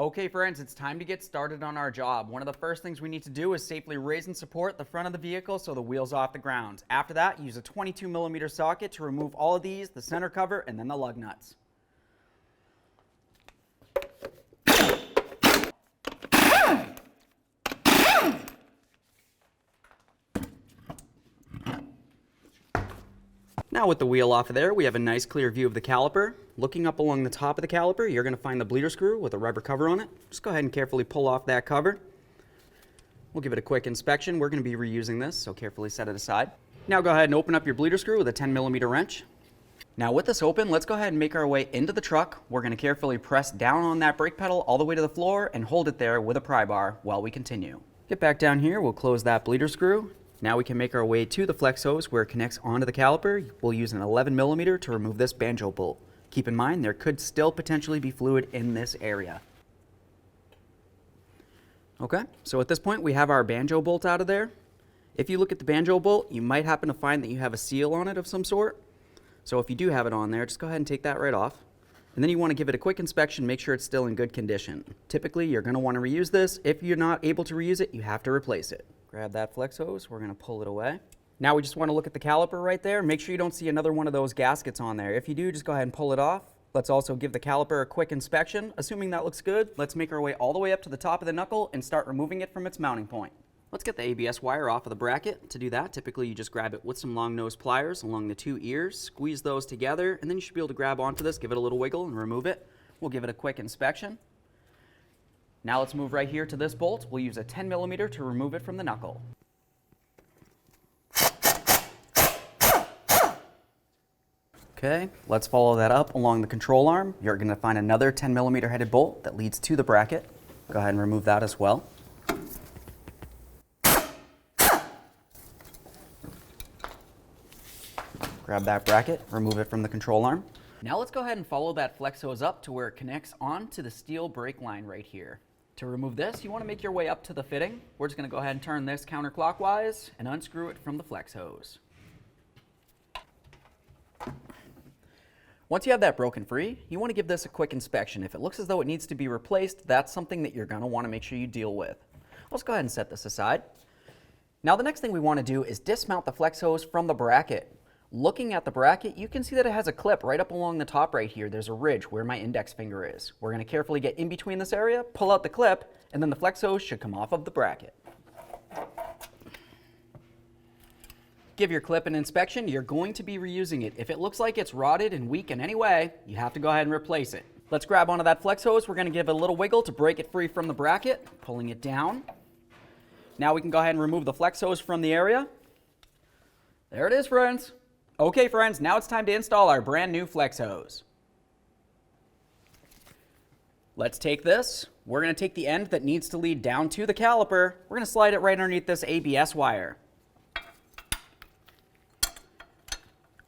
Okay friends, it's time to get started on our job. One of the first things we need to do is safely raise and support the front of the vehicle so the wheel's off the ground. After that, use a 22mm socket to remove all of these, the center cover, and then the lug nuts. Now with the wheel off of there, we have a nice clear view of the caliper. Looking up along the top of the caliper, you're going to find the bleeder screw with a rubber cover on it. Just go ahead and carefully pull off that cover. We'll give it a quick inspection. We're going to be reusing this, so carefully set it aside. Now go ahead and open up your bleeder screw with a 10mm wrench. Now with this open, let's go ahead and make our way into the truck. We're going to carefully press down on that brake pedal all the way to the floor and hold it there with a pry bar while we continue. Get back down here, we'll close that bleeder screw. Now we can make our way to the flex hose where it connects onto the caliper. We'll use an 11mm to remove this banjo bolt. Keep in mind there could still potentially be fluid in this area. Okay, so at this point we have our banjo bolt out of there. If you look at the banjo bolt, you might happen to find that you have a seal on it of some sort. So if you do have it on there, just go ahead and take that right off. And then you want to give it a quick inspection, make sure it's still in good condition. Typically you're going to want to reuse this. If you're not able to reuse it, you have to replace it. Grab that flex hose, we're going to pull it away. Now we just want to look at the caliper right there. Make sure you don't see another one of those gaskets on there. If you do, just go ahead and pull it off. Let's also give the caliper a quick inspection. Assuming that looks good, let's make our way all the way up to the top of the knuckle and start removing it from its mounting point. Let's get the ABS wire off of the bracket. To do that, typically you just grab it with some long nose pliers along the two ears, squeeze those together, and then you should be able to grab onto this, give it a little wiggle and remove it. We'll give it a quick inspection. Now let's move right here to this bolt. We'll use a 10mm to remove it from the knuckle. Okay, let's follow that up along the control arm. You're going to find another 10mm headed bolt that leads to the bracket. Go ahead and remove that as well. Grab that bracket, remove it from the control arm. Now let's go ahead and follow that flex hose up to where it connects onto the steel brake line right here. To remove this, you want to make your way up to the fitting. We're just going to go ahead and turn this counterclockwise and unscrew it from the flex hose. Once you have that broken free, you want to give this a quick inspection. If it looks as though it needs to be replaced, that's something that you're going to want to make sure you deal with. Let's go ahead and set this aside. Now the next thing we want to do is dismount the flex hose from the bracket. Looking at the bracket, you can see that it has a clip right up along the top right here. There's a ridge where my index finger is. We're going to carefully get in between this area, pull out the clip, and then the flex hose should come off of the bracket. Give your clip an inspection. You're going to be reusing it. If it looks like it's rotted and weak in any way, you have to go ahead and replace it. Let's grab onto that flex hose. We're going to give it a little wiggle to break it free from the bracket, pulling it down. Now we can go ahead and remove the flex hose from the area. There it is, friends. Okay, friends, now it's time to install our brand new flex hose. Let's take this. We're going to take the end that needs to lead down to the caliper. We're going to slide it right underneath this ABS wire.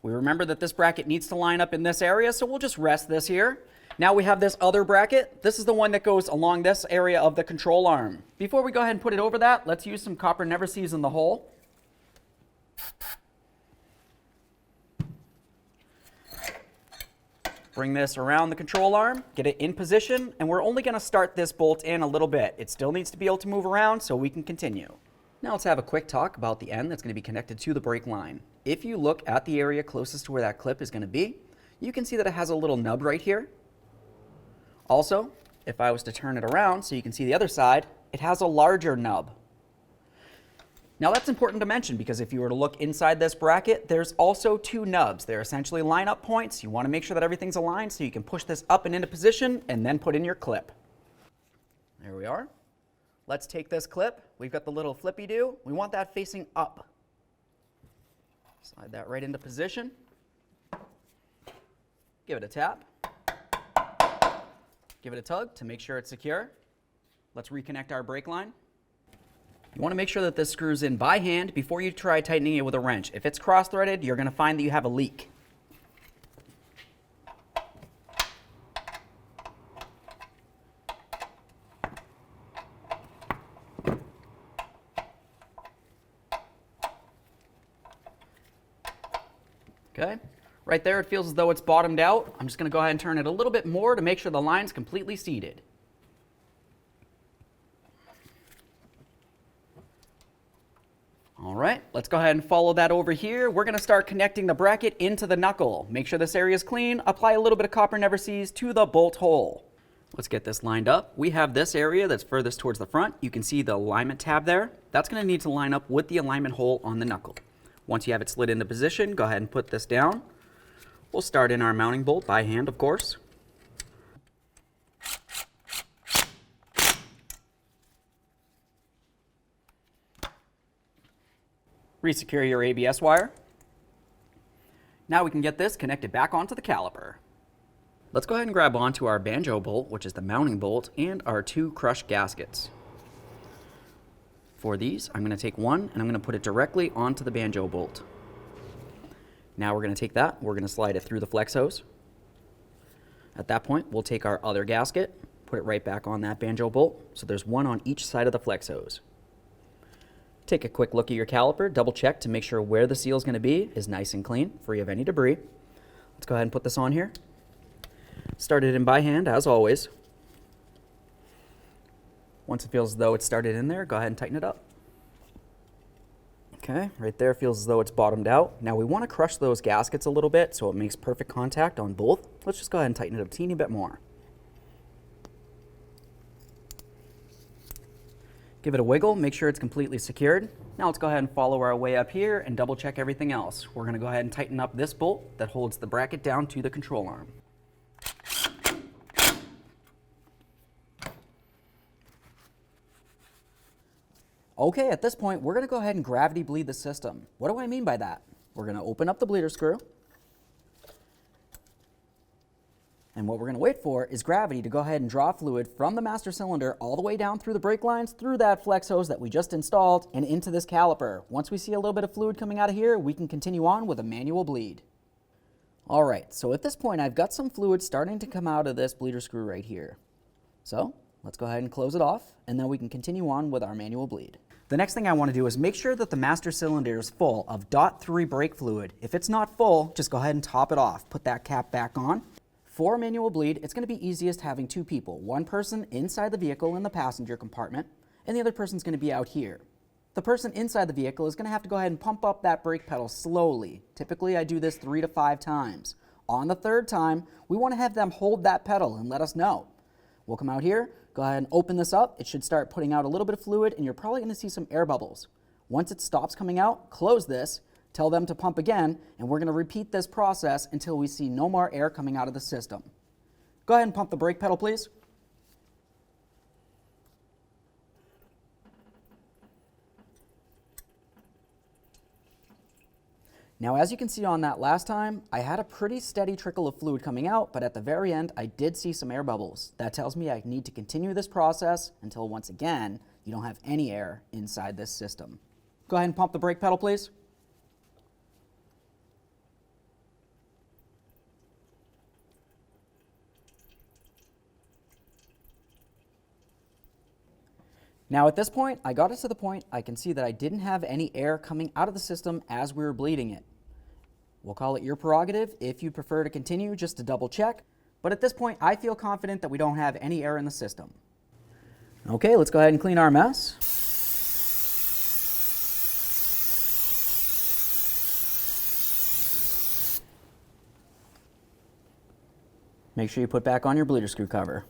We remember that this bracket needs to line up in this area, so we'll just rest this here. Now we have this other bracket. This is the one that goes along this area of the control arm. Before we go ahead and put it over that, let's use some copper never season the hole. Bring this around the control arm, get it in position, and we're only going to start this bolt in a little bit. It still needs to be able to move around so we can continue. Now let's have a quick talk about the end that's going to be connected to the brake line. If you look at the area closest to where that clip is going to be, you can see that it has a little nub right here. Also, if I was to turn it around so you can see the other side, it has a larger nub. Now that's important to mention because if you were to look inside this bracket, there's also two nubs. They're essentially line-up points. You want to make sure that everything's aligned so you can push this up and into position and then put in your clip. There we are. Let's take this clip. We've got the little flippy-do. We want that facing up. Slide that right into position. Give it a tap. Give it a tug to make sure it's secure. Let's reconnect our brake line. You want to make sure that this screws in by hand before you try tightening it with a wrench. If it's cross-threaded, you're going to find that you have a leak. Okay, right there it feels as though it's bottomed out. I'm just going to go ahead and turn it a little bit more to make sure the line's completely seated. right, let's go ahead and follow that over here. We're going to start connecting the bracket into the knuckle. Make sure this area is clean. Apply a little bit of copper never sees to the bolt hole. Let's get this lined up. We have this area that's furthest towards the front. You can see the alignment tab there. That's going to need to line up with the alignment hole on the knuckle. Once you have it slid into position, go ahead and put this down. We'll start in our mounting bolt by hand, of course. Resecure your ABS wire. Now we can get this connected back onto the caliper. Let's go ahead and grab onto our banjo bolt, which is the mounting bolt, and our 2 crush gaskets. For these, I'm going to take one and I'm going to put it directly onto the banjo bolt. Now we're going to take that, we're going to slide it through the flex hose. At that point, we'll take our other gasket, put it right back on that banjo bolt, so there's one on each side of the flex hose. Take a quick look at your caliper, double check to make sure where the seal is going to be is nice and clean, free of any debris. Let's go ahead and put this on here. Start it in by hand, as always. Once it feels as though it's started in there, go ahead and tighten it up. Okay, right there feels as though it's bottomed out. Now we want to crush those gaskets a little bit so it makes perfect contact on both. Let's just go ahead and tighten it a teeny bit more. Give it a wiggle, make sure it's completely secured. Now let's go ahead and follow our way up here and double check everything else. We're going to go ahead and tighten up this bolt that holds the bracket down to the control arm. Okay, at this point, we're going to go ahead and gravity bleed the system. What do I mean by that? We're going to open up the bleeder screw. And what we're going to wait for is gravity to go ahead and draw fluid from the master cylinder all the way down through the brake lines, through that flex hose that we just installed, and into this caliper. Once we see a little bit of fluid coming out of here, we can continue on with a manual bleed. All right, so at this point, I've got some fluid starting to come out of this bleeder screw right here. So let's go ahead and close it off, and then we can continue on with our manual bleed. The next thing I want to do is make sure that the master cylinder is full of .3 brake fluid. If it's not full, just go ahead and top it off. Put that cap back on. For a manual bleed, it's going to be easiest having 2 people. One person inside the vehicle in the passenger compartment, and the other person's going to be out here. The person inside the vehicle is going to have to go ahead and pump up that brake pedal slowly. Typically, I do this 3 to 5 times. On the 3rd time, we want to have them hold that pedal and let us know. We'll come out here, go ahead and open this up. It should start putting out a little bit of fluid, and you're probably going to see some air bubbles. Once it stops coming out, close this, tell them to pump again, and we're going to repeat this process until we see no more air coming out of the system. Go ahead and pump the brake pedal, please. Now, as you can see on that last time, I had a pretty steady trickle of fluid coming out, but at the very end, I did see some air bubbles. That tells me I need to continue this process until, once again, you don't have any air inside this system. Go ahead and pump the brake pedal, please. Now at this point, I got it to the point I can see that I didn't have any air coming out of the system as we were bleeding it. We'll call it your prerogative if you prefer to continue just to double check, but at this point I feel confident that we don't have any air in the system. Okay, let's go ahead and clean our mess. Make sure you put back on your bleeder screw cover.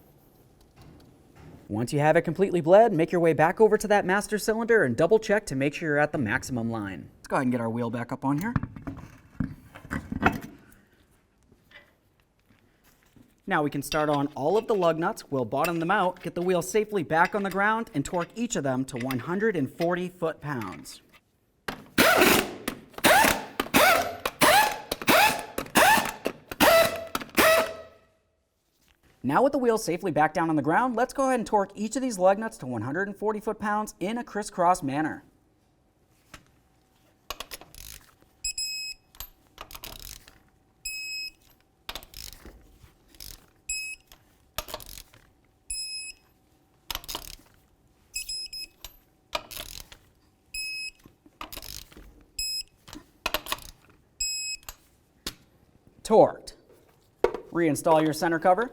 Once you have it completely bled, make your way back over to that master cylinder and double check to make sure you're at the maximum line. Let's go ahead and get our wheel back up on here. Now we can start on all of the lug nuts. We'll bottom them out, get the wheel safely back on the ground, and torque each of them to 140 foot-pounds. Now with the wheel safely back down on the ground, let's go ahead and torque each of these lug nuts to 140 foot-pounds in a crisscross manner. Torqued. Reinstall your center cover.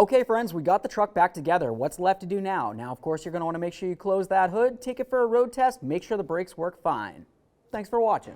Okay friends, we got the truck back together. What's left to do now? Now, of course, you're going to want to make sure you close that hood, take it for a road test, make sure the brakes work fine. Thanks for watching.